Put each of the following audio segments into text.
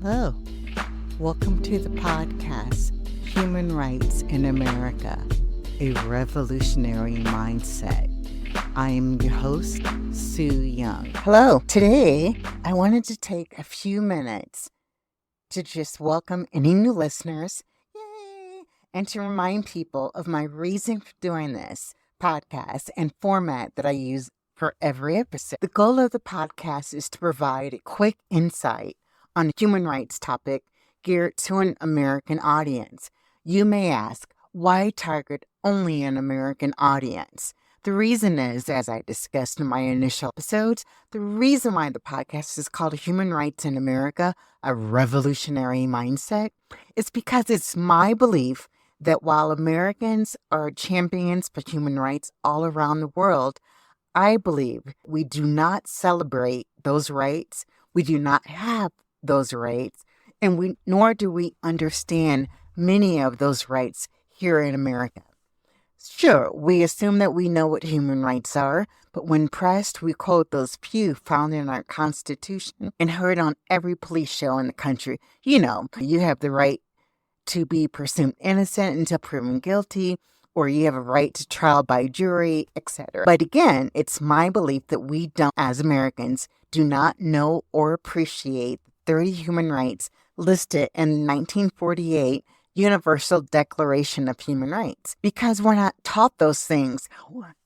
Hello, welcome to the podcast, Human Rights in America, a Revolutionary Mindset. I am your host, Sue Young. Hello, today I wanted to take a few minutes to just welcome any new listeners, yay, and to remind people of my reason for doing this podcast and format that I use for every episode. The goal of the podcast is to provide a quick insight on a human rights topic geared to an American audience. You may ask, why target only an American audience? The reason is, as I discussed in my initial episodes, the reason why the podcast is called Human Rights in America, a Revolutionary Mindset, is because it's my belief that while Americans are champions for human rights all around the world, I believe we do not celebrate those rights. We do not have those rights, and nor do we understand many of those rights here in America. Sure, we assume that we know what human rights are, but when pressed, we quote those few found in our Constitution and heard on every police show in the country. You know, you have the right to be presumed innocent until proven guilty, or you have a right to trial by jury, etc. But again, it's my belief that we don't, as Americans, do not know or appreciate 30 human rights listed in the 1948 Universal Declaration of Human Rights. Because we're not taught those things.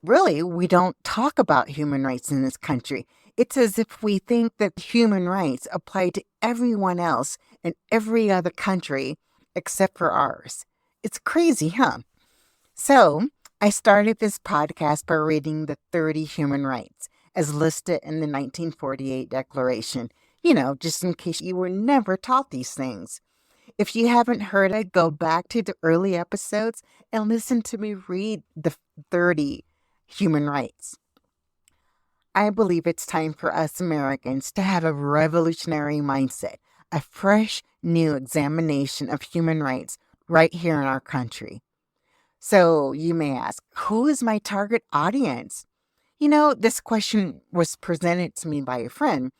Really, we don't talk about human rights in this country. It's as if we think that human rights apply to everyone else in every other country except for ours. It's crazy, huh? So, I started this podcast by reading the 30 human rights as listed in the 1948 Declaration. You know, just in case you were never taught these things. If you haven't heard it, go back to the early episodes and listen to me read the 30 human rights. I believe it's time for us Americans to have a revolutionary mindset, a fresh, new examination of human rights right here in our country. So you may ask, who is my target audience? You know, this question was presented to me by a friend.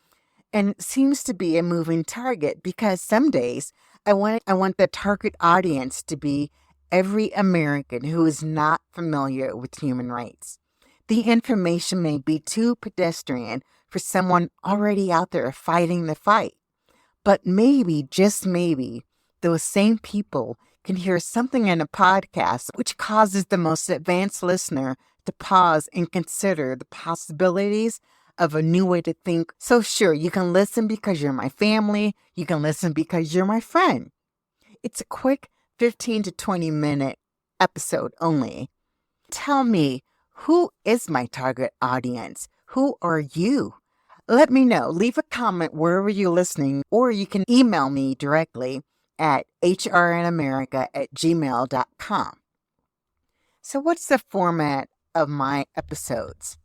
And it seems to be a moving target because some days I want the target audience to be every American who is not familiar with human rights. The information may be too pedestrian for someone already out there fighting the fight. But maybe, just maybe, those same people can hear something in a podcast which causes the most advanced listener to pause and consider the possibilities of a new way to think. So sure, you can listen because you're my family. You can listen because you're my friend. It's a quick 15 to 20 minute episode only. Tell me, who is my target audience? Who are you? Let me know. Leave a comment wherever you're listening, or you can email me directly at hrnamerica@gmail.com. So what's the format of my episodes?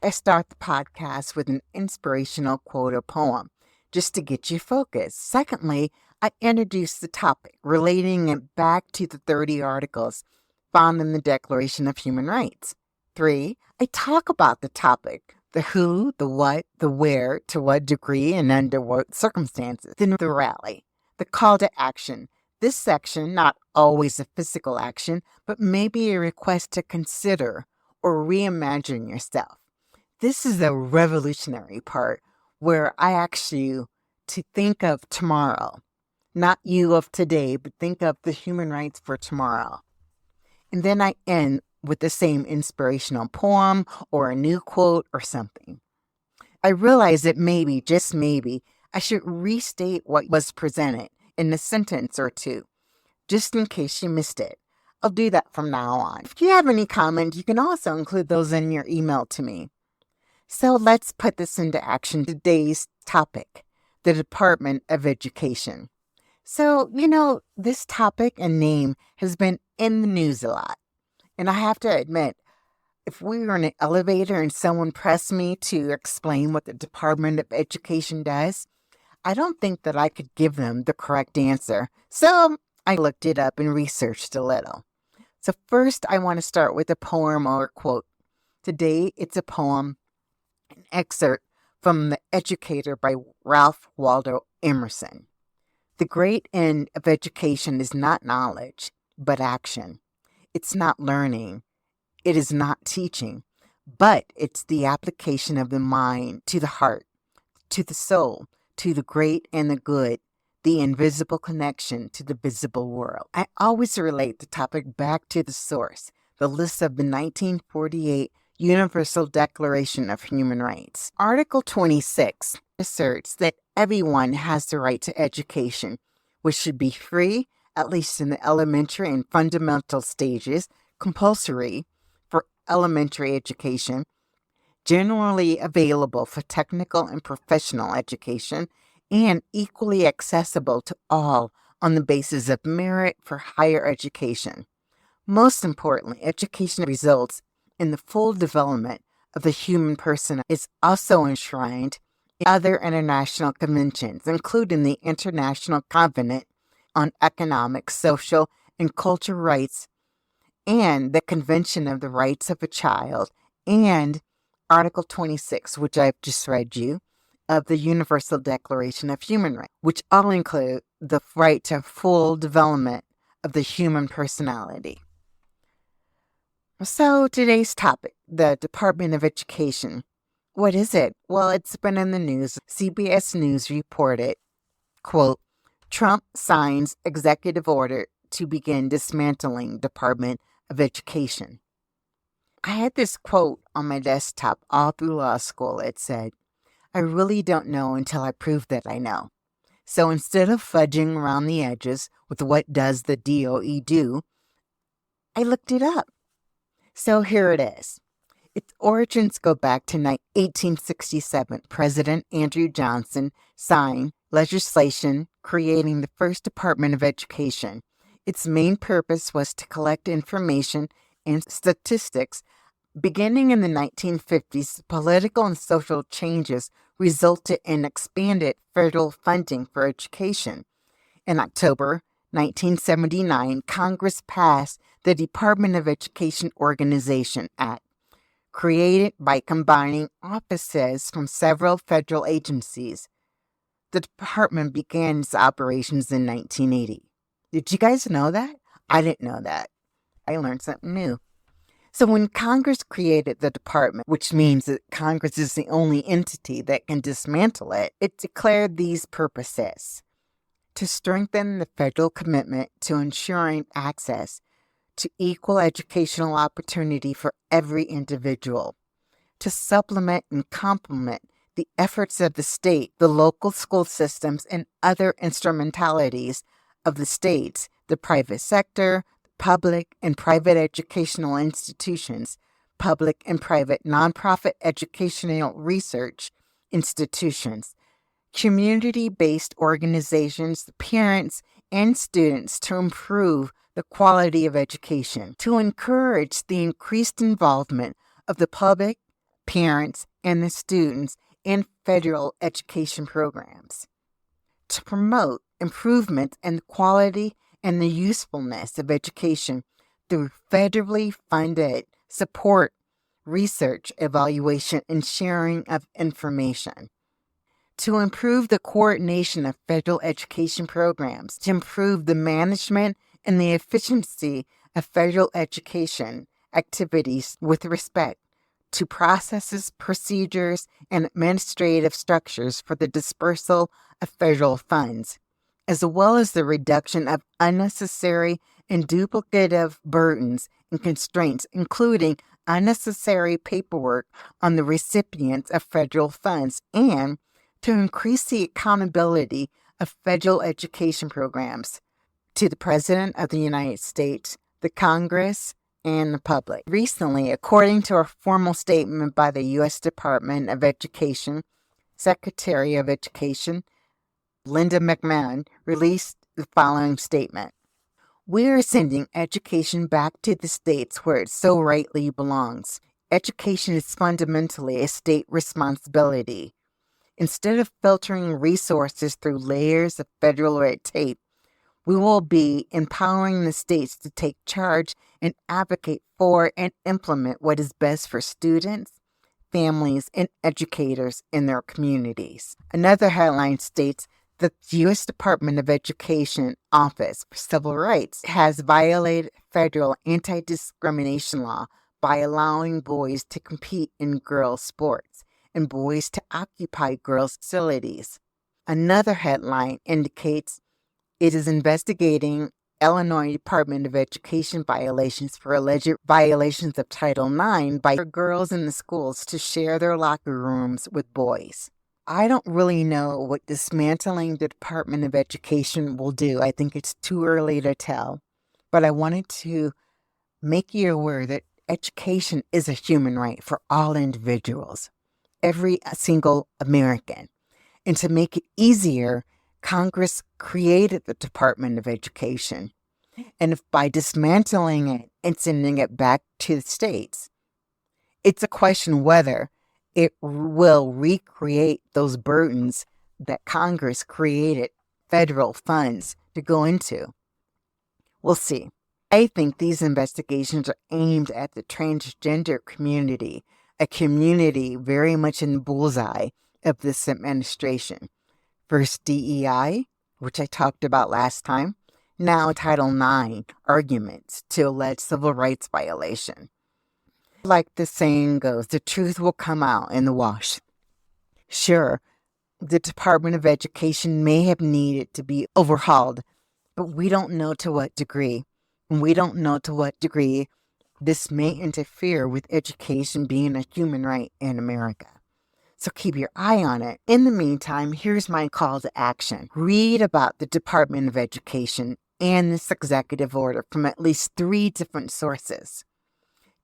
I start the podcast with an inspirational quote or poem, just to get you focused. Secondly, I introduce the topic, relating it back to the 30 articles found in the Declaration of Human Rights. 3, I talk about the topic, the who, the what, the where, to what degree, and under what circumstances. Then the rally, the call to action. This section, not always a physical action, but maybe a request to consider or reimagine yourself. This is the revolutionary part where I ask you to think of tomorrow. Not you of today, but think of the human rights for tomorrow. And then I end with the same inspirational poem or a new quote or something. I realize that maybe, just maybe, I should restate what was presented in a sentence or two, just in case you missed it. I'll do that from now on. If you have any comments, you can also include those in your email to me. So let's put this into action. Today's topic, the Department of Education. So, you know, this topic and name has been in the news a lot. And I have to admit, if we were in an elevator and someone pressed me to explain what the Department of Education does, I don't think that I could give them the correct answer. So I looked it up and researched a little. So first, I want to start with a poem or a quote. Today, it's a poem, an excerpt from The Educator by Ralph Waldo Emerson. The great end of education is not knowledge, but action. It's not learning. It is not teaching, but it's the application of the mind to the heart, to the soul, to the great and the good, the invisible connection to the visible world. I always relate the topic back to the source, the list of the 1948 Universal Declaration of Human Rights. Article 26 asserts that everyone has the right to education, which should be free, at least in the elementary and fundamental stages, compulsory for elementary education, generally available for technical and professional education, and equally accessible to all on the basis of merit for higher education. Most importantly, education results in the full development of the human person is also enshrined in other international conventions, including the International Covenant on Economic, Social, and Cultural Rights, and the Convention of the Rights of a Child, and Article 26, which I've just read you, of the Universal Declaration of Human Rights, which all include the right to full development of the human personality. So today's topic, the Department of Education. What is it? Well, it's been in the news. CBS News reported, quote, Trump signs executive order to begin dismantling Department of Education. I had this quote on my desktop all through law school. It said, I really don't know until I prove that I know. So instead of fudging around the edges with what does the DOE do, I looked it up. So here it is. Its origins go back to 1867. President Andrew Johnson signed legislation creating the first Department of Education. Its main purpose was to collect information and statistics. Beginning in the 1950s, political and social changes resulted in expanded federal funding for education. In October 1979, Congress passed the Department of Education Organization Act, created by combining offices from several federal agencies. The department began its operations in 1980. Did you guys know that? I didn't know that. I learned something new. So when Congress created the department, which means that Congress is the only entity that can dismantle it, it declared these purposes: to strengthen the federal commitment to ensuring access to equal educational opportunity for every individual, to supplement and complement the efforts of the state, the local school systems, and other instrumentalities of the states, the private sector, public and private educational institutions, public and private nonprofit educational research institutions, community-based organizations, parents, and students to improve the quality of education, to encourage the increased involvement of the public, parents, and the students in federal education programs, to promote improvement in the quality and the usefulness of education through federally funded support, research, evaluation, and sharing of information, to improve the coordination of federal education programs, to improve the management and the efficiency of federal education activities with respect to processes, procedures, and administrative structures for the dispersal of federal funds, as well as the reduction of unnecessary and duplicative burdens and constraints, including unnecessary paperwork on the recipients of federal funds, and to increase the accountability of federal education programs to the President of the United States, the Congress, and the public. Recently, according to a formal statement by the U.S. Department of Education, Secretary of Education Linda McMahon released the following statement: We are sending education back to the states where it so rightly belongs. Education is fundamentally a state responsibility. Instead of filtering resources through layers of federal red tape, we will be empowering the states to take charge and advocate for and implement what is best for students, families, and educators in their communities. Another headline states, The U.S. Department of Education Office for Civil Rights has violated federal anti-discrimination law by allowing boys to compete in girls' sports and boys to occupy girls' facilities. Another headline indicates it is investigating Illinois Department of Education violations for alleged violations of Title IX by girls in the schools to share their locker rooms with boys. I don't really know what dismantling the Department of Education will do. I think it's too early to tell. But I wanted to make you aware that education is a human right for all individuals, every single American. And to make it easier, Congress created the Department of Education. And if by dismantling it and sending it back to the states, it's a question whether it will recreate those burdens that Congress created federal funds to go into. We'll see. I think these investigations are aimed at the transgender community, a community very much in the bullseye of this administration. First DEI, which I talked about last time, now Title IX arguments to allege civil rights violation. Like the saying goes, the truth will come out in the wash. Sure, the Department of Education may have needed to be overhauled, but we don't know to what degree. And we don't know to what degree this may interfere with education being a human right in America. So keep your eye on it. In the meantime, here's my call to action. Read about the Department of Education and this executive order from at least 3 different sources.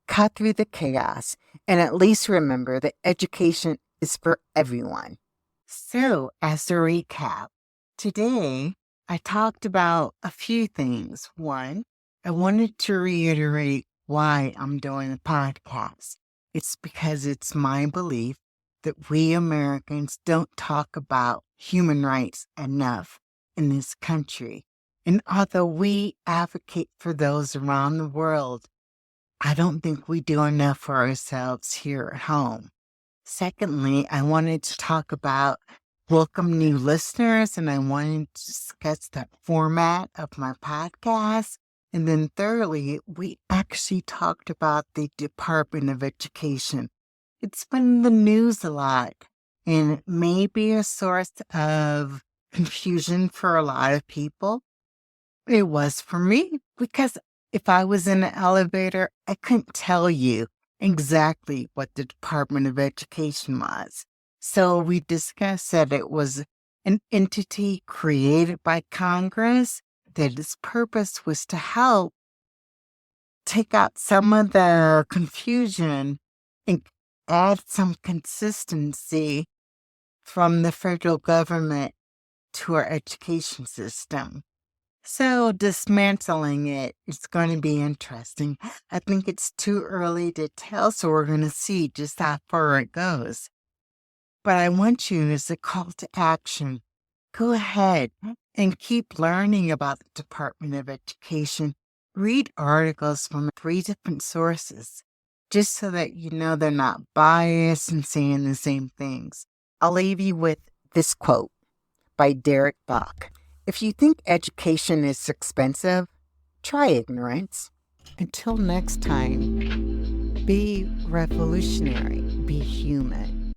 Cut through the chaos and at least remember that education is for everyone. So, as a recap, today I talked about a few things. One, I wanted to reiterate why I'm doing a podcast. It's because it's my belief that we Americans don't talk about human rights enough in this country. And although we advocate for those around the world, I don't think we do enough for ourselves here at home. Secondly, I wanted to talk about welcome new listeners, and I wanted to discuss the format of my podcast. And then thirdly, we actually talked about the Department of Education. It's been in the news a lot, and it may be a source of confusion for a lot of people. It was for me, because if I was in an elevator, I couldn't tell you exactly what the Department of Education was. So we discussed that it was an entity created by Congress, that its purpose was to help take out some of the confusion and add some consistency from the federal government to our education system. So dismantling it is going to be interesting. I think it's too early to tell, so we're going to see just how far it goes. But I want you, as a call to action, go ahead and keep learning about the Department of Education. Read articles from 3 different sources, just so that you know they're not biased and saying the same things. I'll leave you with this quote by Derek Bach. If you think education is expensive, try ignorance. Until next time, be revolutionary, be human.